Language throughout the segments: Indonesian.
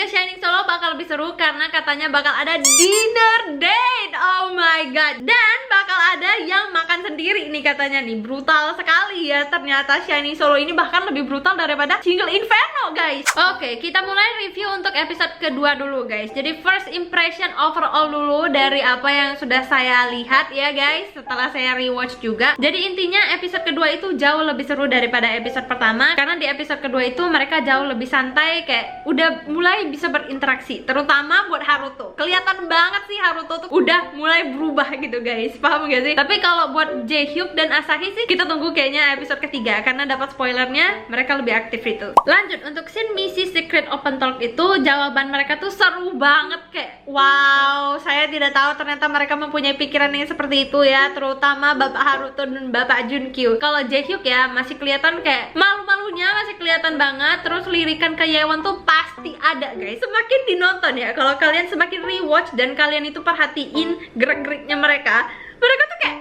ketiga Shining Solo bakal lebih seru karena katanya bakal ada dinner date. Oh my god. Dan bakal ada yang makan sendiri nih katanya nih. Brutal sekali ya. Ternyata Shining Solo ini bahkan lebih brutal daripada Single Inferno guys. Oke, kita mulai review untuk episode kedua dulu guys. Jadi first impression overall dulu dari apa yang sudah saya lihat ya guys, setelah saya rewatch juga. Jadi intinya episode kedua itu jauh lebih seru daripada episode pertama. Karena di episode kedua itu mereka jauh lebih santai, kayak udah mulai bisa berinteraksi. Terutama buat Haruto. Kelihatan banget sih Haruto tuh udah mulai berubah gitu guys. Paham gak sih? Tapi kalau buat Jaehyuk dan Asahi sih kita tunggu kayaknya episode ketiga, karena dapat spoilernya mereka lebih aktif itu. Lanjut untuk scene misi Secret Open Talk itu, jawaban mereka tuh seru banget, kayak wow, saya tidak tahu ternyata mereka mempunyai pikiran yang seperti itu ya, terutama Bapak Haruto dan Bapak Junkyu. Kalau Jaehyuk ya masih kelihatan kayak malu-malunya masih kelihatan banget, terus lirikan ke Yewon tuh pasti ada guys. Semakin dinonton ya, kalau kalian semakin rewatch dan kalian itu perhatiin gerak-geriknya mereka tuh kayak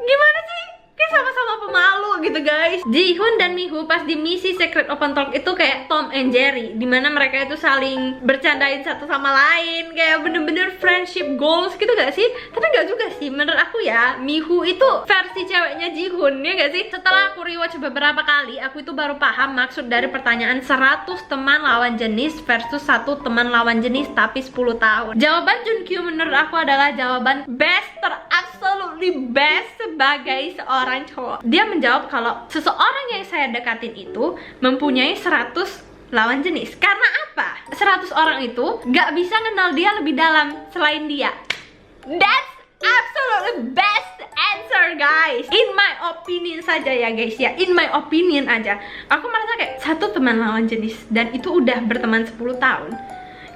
gimana sih? Kayak sama-sama pemalu gitu guys. Jihoon dan Miho pas di misi Secret Open Talk itu kayak Tom and Jerry, dimana mereka itu saling bercandain satu sama lain, kayak bener-bener friendship goals gitu gak sih? Tapi gak juga sih, menurut aku ya Miho itu versi ceweknya Jihoon, ya gak sih? Setelah aku rewatch beberapa kali, aku itu baru paham maksud dari pertanyaan 100 teman lawan jenis versus 1 teman lawan jenis tapi 10 tahun. Jawaban Junkyu menurut aku adalah jawaban best, absolutely best sebagai seorang cowok. Dia menjawab kalau seseorang yang saya dekatin itu mempunyai 100 lawan jenis. Karena apa? 100 orang itu gak bisa kenal dia lebih dalam selain dia. That's absolutely best answer guys. In my opinion saja ya guys ya, in my opinion aja, aku merasa kayak 1 teman lawan jenis dan itu udah berteman 10 tahun,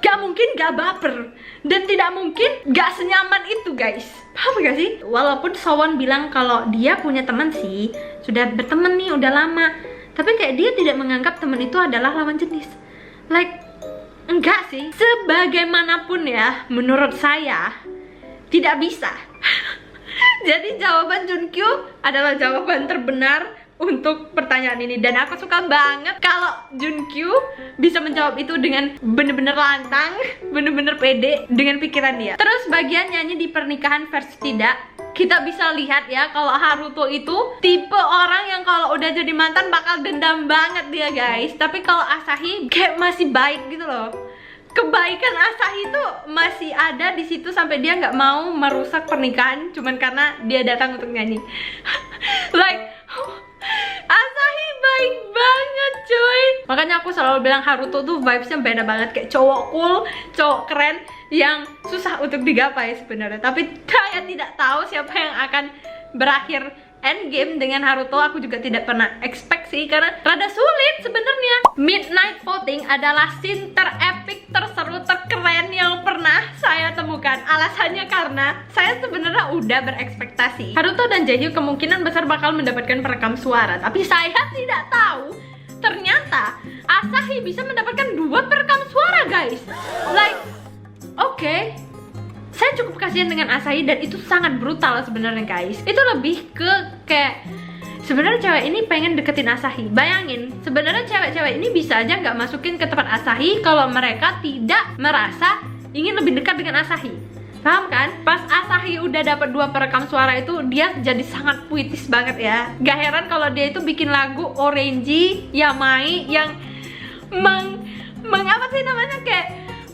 gak mungkin gak baper dan tidak mungkin gak senyaman itu guys. Paham gak sih? Walaupun Sowon bilang kalau dia punya teman sih, sudah berteman nih udah lama, tapi kayak dia tidak menganggap teman itu adalah lawan jenis. Like, enggak sih. Sebagaimanapun ya, menurut saya tidak bisa. Jadi jawaban Junkyu adalah jawaban terbenar untuk pertanyaan ini, dan aku suka banget kalau Junkyu bisa menjawab itu dengan bener-bener lantang, bener-bener pede dengan pikiran dia. Terus bagian nyanyi di pernikahan versi tidak, kita bisa lihat ya kalau Haruto itu tipe orang yang kalau udah jadi mantan bakal dendam banget dia guys. Tapi kalau Asahi kayak masih baik gitu loh. Kebaikan Asahi tuh masih ada di situ sampai dia nggak mau merusak pernikahan cuman karena dia datang untuk nyanyi. Like Asahi baik banget cuy. Makanya aku selalu bilang Haruto tuh vibesnya beda banget, kayak cowok cool, cowok keren yang susah untuk digapai sebenarnya. Tapi saya tidak tahu siapa yang akan berakhir endgame dengan Haruto. Aku juga tidak pernah expect sih, karena rada sulit sebenarnya. Midnight voting adalah scene terepik, terseru, terkeren yang pernah saya temukan. Alasannya karena saya sebenarnya udah berekspektasi Haruto dan Jaehyuk kemungkinan besar bakal mendapatkan perekam suara, tapi saya tidak tahu ternyata Asahi bisa mendapatkan 2 perekam suara guys. Like, oke, saya cukup kasihan dengan Asahi dan itu sangat brutal sebenarnya guys. Itu lebih ke kayak sebenarnya cewek ini pengen deketin Asahi. Bayangin, sebenarnya cewek-cewek ini bisa aja nggak masukin ke tempat Asahi kalau mereka tidak merasa ingin lebih dekat dengan Asahi. Paham kan? Pas Asahi udah dapat 2 perekam suara itu, dia jadi sangat puitis banget ya. Gak heran kalau dia itu bikin lagu Orange Yamai yang apa sih namanya, kayak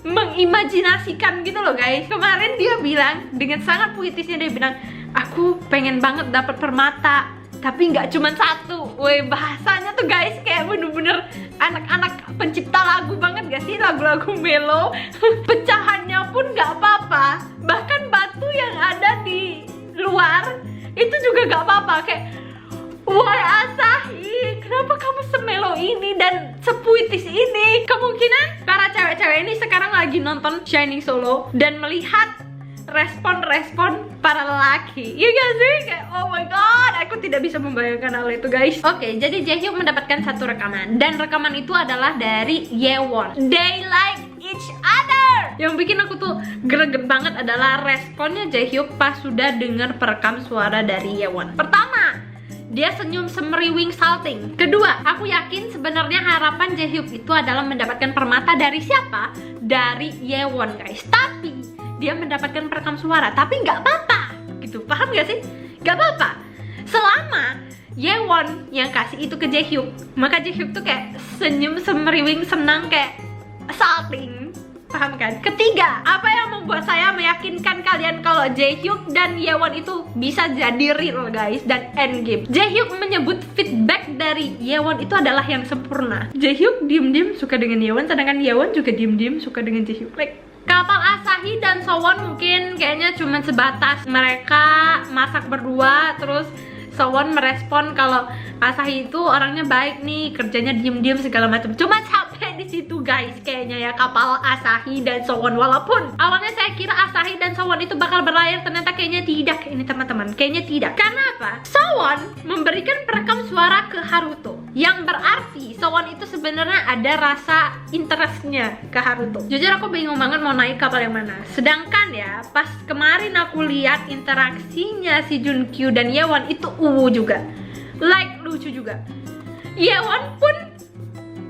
mengimajinasikan gitu loh guys. Kemarin dia bilang dengan sangat puitisnya, dia bilang aku pengen banget dapat permata tapi nggak cuma 1. Woi, bahasanya tuh guys kayak bener-bener anak-anak pencipta lagu banget gak sih? Lagu-lagu melo. Pecahannya pun nggak apa-apa, bahkan batu yang ada di luar itu juga nggak apa-apa. Kayak woi Asahi, kenapa kamu semelo ini dan sepuitis ini? Kemungkinan para cewek-cewek ini sekarang lagi nonton Shining Solo dan melihat respon-respon para lelaki, ya gak sih? Kayak oh my god, aku tidak bisa membayangkan hal itu guys. Oke, jadi Jaehyuk mendapatkan 1 rekaman, dan rekaman itu adalah dari Yewon. They like each other. Yang bikin aku tuh greget banget adalah responnya Jaehyuk pas sudah dengar perekam suara dari Yewon. Pertama, dia senyum semeriwing salting. Kedua, aku yakin sebenarnya harapan Jaehyuk itu adalah mendapatkan permata dari siapa? Dari Yewon guys. Tapi dia mendapatkan perekam suara, tapi nggak apa-apa gitu, paham gak sih? Nggak apa-apa selama Yewon yang kasih itu ke Jaehyuk, maka Jaehyuk tuh kayak senyum semeriwing senang kayak salting, paham kan? Ketiga, apa yang membuat saya meyakinkan kalian kalau Jaehyuk dan Yewon itu bisa jadi real guys dan endgame? Jaehyuk menyebut feedback dari Yewon itu adalah yang sempurna. Jaehyuk diem-diem suka dengan Yewon, sedangkan Yewon juga diem-diem suka dengan Jaehyuk. Like, kapal Asahi dan Sowon mungkin kayaknya cuma sebatas mereka masak berdua, terus Sowon merespon kalau Asahi itu orangnya baik nih, kerjanya diem-diem segala macam. Cuma sampai di situ guys kayaknya ya kapal Asahi dan Sowon. Walaupun awalnya saya kira Asahi dan Sowon itu bakal berlayar, ternyata kayaknya tidak ini teman-teman. Kayaknya tidak. Karena apa? Sowon memberikan perekam suara ke Haruto, yang berarti Sowon itu sebenarnya ada rasa interestnya ke Haruto. Jujur aku bingung banget mau naik kapal yang mana. Sedangkan ya pas kemarin aku lihat interaksinya si Junkyu dan Yewon itu juga like lucu juga. Yewon pun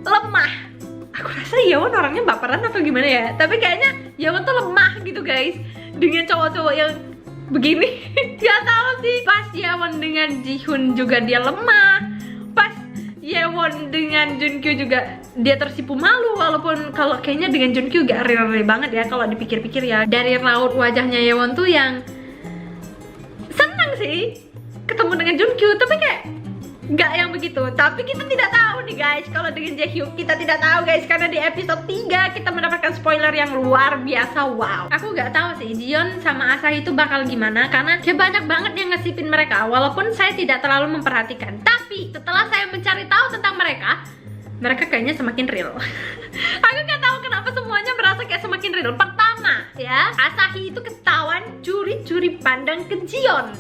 lemah. Aku rasa Yewon orangnya baperan atau gimana ya, tapi kayaknya Yewon tuh lemah gitu guys dengan cowok-cowok yang begini. Gak tahu sih. Pas Yewon dengan Jihoon juga dia lemah. Pas Yewon dengan Junkyu juga dia tersipu malu. Walaupun kalau kayaknya dengan Junkyu gak real banget ya kalau dipikir-pikir ya. Dari raut wajahnya Yewon tuh yang senang sih ketemu dengan Junkyu, tapi kayak nggak yang begitu. Tapi kita tidak tahu nih guys kalau dengan Jaehyuk, kita tidak tahu guys, karena di episode 3 kita mendapatkan spoiler yang luar biasa. Wow, aku nggak tahu sih Jiyeon sama Asahi itu bakal gimana, karena dia banyak banget yang ngesipin mereka. Walaupun saya tidak terlalu memperhatikan, tapi setelah saya mencari tahu tentang mereka kayaknya semakin real. Aku nggak tahu kenapa semuanya berasa kayak semakin real. Pertama ya, Asahi itu ketahuan curi-curi pandang ke Jiyeon.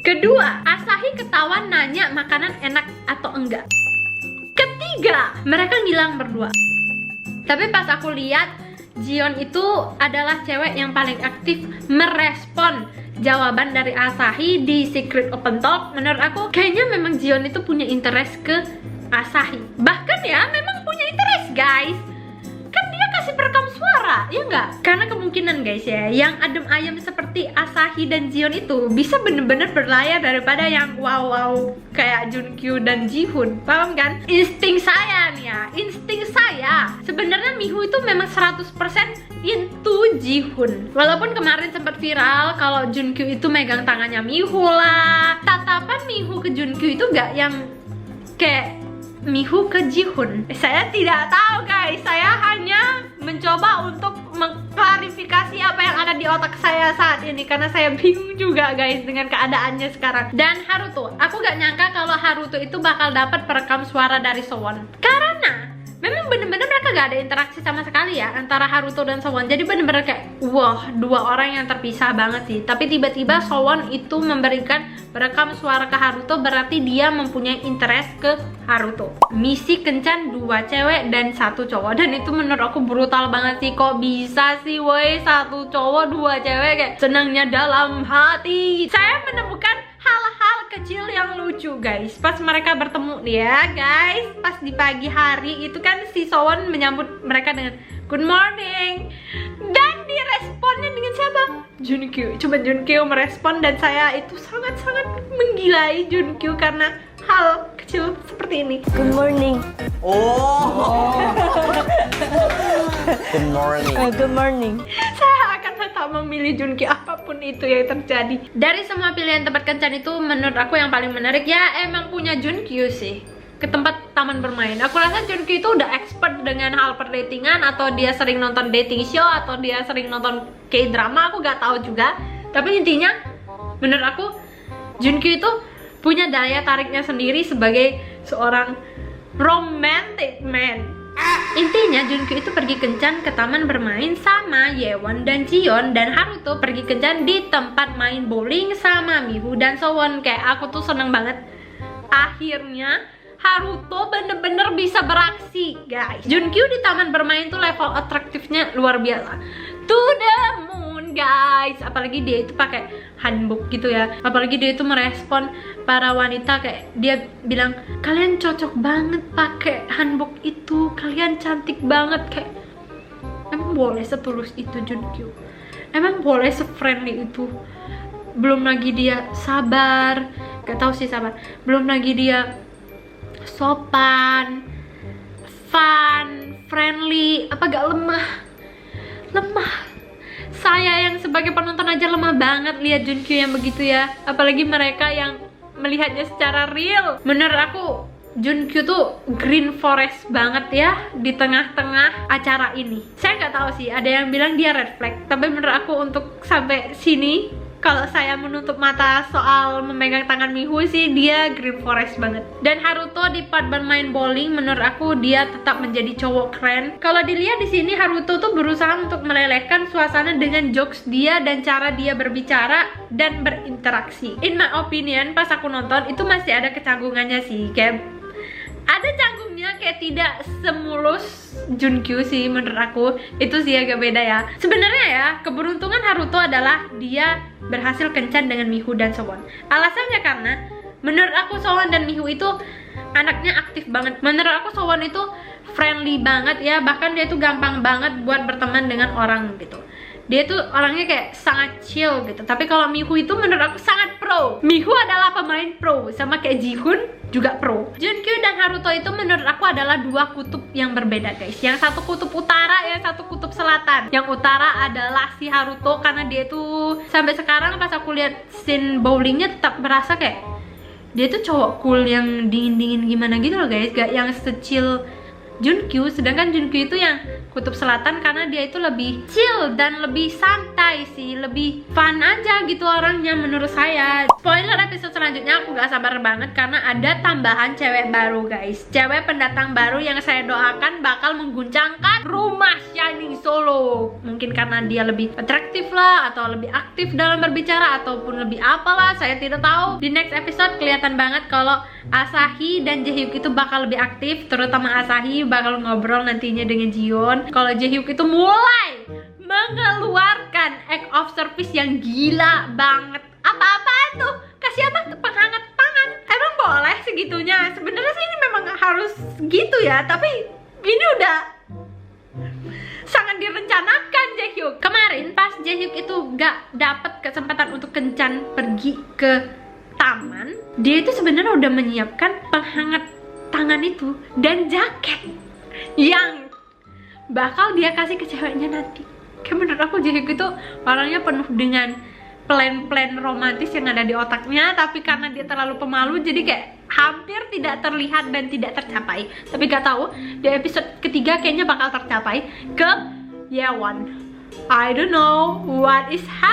Kedua, Asahi ketahuan nanya makanan enak atau enggak. Ketiga, mereka ngilang berdua. Tapi pas aku lihat, Jiyeon itu adalah cewek yang paling aktif merespon jawaban dari Asahi di Secret Open Talk. Menurut aku, kayaknya memang Jiyeon itu punya interest ke Asahi. Bahkan ya, memang punya interest guys. Kan dia kasih perekam suara, ya enggak? Karena kemungkinan guys ya, yang adem ayem seperti Asahi dan Jiyeon itu bisa bener-bener berlayar daripada yang wow kayak Junkyu dan Jihoon. Paham kan? Insting saya nih ya, insting saya sebenarnya Miho itu memang 100% into Jihoon. Walaupun kemarin sempat viral kalau Junkyu itu megang tangannya Miho lah. Tatapan Miho ke Junkyu itu gak yang kayak Miho ke Jihoon. Saya tidak tahu guys, saya hanya mencoba untuk mengklarifikasi apa yang ada di otak saya saat ini, karena saya bingung juga guys dengan keadaannya sekarang. Dan Haruto, aku gak nyangka kalau Haruto itu bakal dapat perekam suara dari Sowon, karena memang bener-bener mereka gak ada interaksi sama sekali ya antara Haruto dan Sowon. Jadi bener-bener kayak wah, dua orang yang terpisah banget sih. Tapi tiba-tiba Sowon itu memberikan perekam suara ke Haruto, berarti dia mempunyai interest ke Haruto. Misi kencan 2 cewek dan 1 cowok, dan itu menurut aku brutal banget sih. Kok bisa sih woi, 1 cowok 2 cewek kayak senangnya dalam hati. Saya menemukan hal-hal kecil yang lucu guys pas mereka bertemu nih ya guys. Pas di pagi hari itu kan si Sowon menyambut mereka dengan good morning, dan diresponnya dengan siapa? Junkyu. Coba Junkyu merespon, dan saya itu sangat-sangat menggilai Junkyu karena hal kecil seperti ini. Good morning. Oh. Good morning. Good morning. Saya akan tetap memilih Junkyu apapun itu yang terjadi. Dari semua pilihan tempat kencan itu, menurut aku yang paling menarik ya emang punya Junkyu sih, ke tempat taman bermain. Aku rasa Junkyu itu udah expert dengan hal perdatingan, atau dia sering nonton dating show, atau dia sering nonton K-drama, aku gak tahu juga. Tapi intinya menurut aku Junkyu itu punya daya tariknya sendiri sebagai seorang romantic man. Intinya Junkyu itu pergi kencan ke taman bermain sama Yewon dan Jiyeon, dan Haruto pergi kencan di tempat main bowling sama Miho dan Sowon. Kayak aku tuh seneng banget akhirnya Haruto bener-bener bisa beraksi guys. Junkyu di taman bermain tuh level atraktifnya luar biasa. To the moon guys. Apalagi dia itu pakai hanbok gitu ya. Apalagi dia itu merespon para wanita kayak dia bilang, kalian cocok banget pakai hanbok itu, kalian cantik banget. Kayak emang boleh setulus itu Junkyu? Emang boleh se-friendly itu? Belum lagi dia sabar, gak tahu sih sabar. Belum lagi dia sopan, fun, friendly, apa gak lemah? Lemah. Saya yang sebagai penonton aja lemah banget lihat Junkyu yang begitu ya. Apalagi mereka yang melihatnya secara real. Menurut aku Junkyu tuh green forest banget ya di tengah-tengah acara ini. Saya nggak tahu sih, ada yang bilang dia red flag, tapi menurut aku untuk sampai sini, kalau saya menutup mata soal memegang tangan Miho sih, dia green forest banget. Dan Haruto di part bermain bowling, menurut aku dia tetap menjadi cowok keren. Kalau dilihat di sini, Haruto tuh berusaha untuk melelehkan suasana dengan jokes dia dan cara dia berbicara dan berinteraksi. In my opinion, pas aku nonton itu masih ada kecanggungannya sih, kayak ada canggungnya, kayak tidak semulus Junkyu sih menurut aku. Itu sih agak beda ya. Sebenarnya ya, keberuntungan Haruto adalah dia berhasil kencan dengan Miho dan Sowon. Alasannya karena menurut aku Sowon dan Miho itu anaknya aktif banget. Menurut aku Sowon itu friendly banget ya, bahkan dia tuh gampang banget buat berteman dengan orang gitu. Dia tuh orangnya kayak sangat chill gitu. Tapi kalau Miho itu menurut aku sangat pro. Miho adalah pemain pro, sama kayak Ji-hoon juga pro. Junkyu dan Haruto itu menurut aku adalah dua kutub yang berbeda guys. Yang satu kutub utara, yang satu kutub selatan. Yang utara adalah si Haruto, karena dia tuh sampai sekarang pas aku lihat scene bowlingnya tetap berasa kayak dia tuh cowok cool yang dingin-dingin gimana gitu loh guys. Gak yang secil Junkyu. Sedangkan Junkyu itu yang kutub selatan karena dia itu lebih chill dan lebih santai sih, lebih fun aja gitu orangnya menurut saya. Spoiler episode selanjutnya aku gak sabar banget karena ada tambahan cewek baru guys. Cewek pendatang baru yang saya doakan bakal mengguncangkan rumah Shining Solo. Mungkin karena dia lebih atraktif lah, atau lebih aktif dalam berbicara, ataupun lebih apalah, saya tidak tahu. Di next episode kelihatan banget kalau Asahi dan Jaehyuk itu bakal lebih aktif. Terutama Asahi bakal ngobrol nantinya dengan Jiyeon. Kalau Jaehyuk itu mulai mengeluarkan act of service yang gila banget. Apa-apaan tuh? Kasih apa? Penghangat tangan. Emang boleh segitunya? Sebenarnya sih ini memang harus gitu ya, tapi ini udah sangat direncanakan Jaehyuk. Kemarin pas Jaehyuk itu gak dapet kesempatan untuk kencan pergi ke taman, dia itu sebenarnya udah menyiapkan penghangat tangan itu dan jaket yang bakal dia kasih ke ceweknya nanti. Kayak menurut aku Jaehyuk itu orangnya penuh dengan plan-plan romantis yang ada di otaknya, tapi karena dia terlalu pemalu jadi kayak hampir tidak terlihat dan tidak tercapai. Tapi gak tahu di episode ketiga kayaknya bakal tercapai ke Yeon. I don't know what is happening.